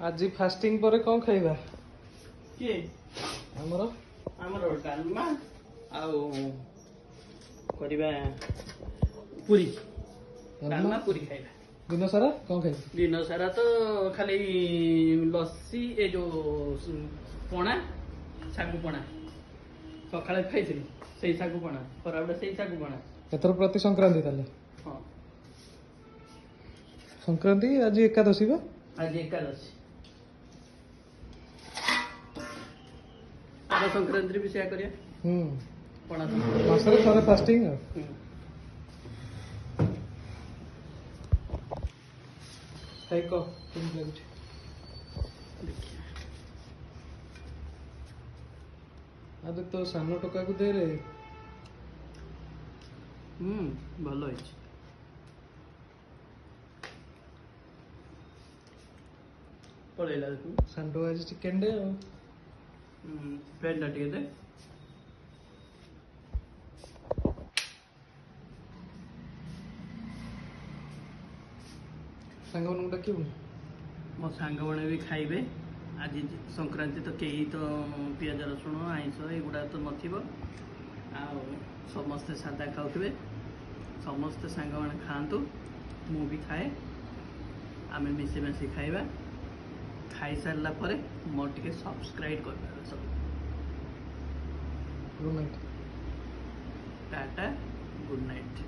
आज फास्टिंग पर कौन खाइबा किए हमरो हमरो डालमा आउ करिबा पूरी डालमा पूरी खाइबा दिन सारा कौन खाइ दिन सारा तो खाली लस्सी ए जो पणा सागु पणा सकाळे खाइथिली सेई सागु पणा खराबडा सेई सागु पणा एथर प्रति संक्रांति ताले हां संक्रांति आज एकादशी बा आज एकादशी आज संक्रांति भी सेया करिया पणा मासरे थोड़े फास्टिंग खाइ को तुम लाଗୁଛି आज तो सानो टका को दे रे भलो होइछ पळेला तू सानो आज चिकन दे फ्रेंड टिके दे सांग मन डाकिबु मो सांग बने भी खाइबे आज संक्रांति तो कई तो पियाज रसुण आईस एगुड़ा तो नथिबो आ समस्ते सादा खाउथिबे समस्ते सांग माने खांतु मु भी खाए आमे मिसे मिसे खाइबा खाई सारला परे मोर टिके सब्सक्राइब करबा सब good night tata good night.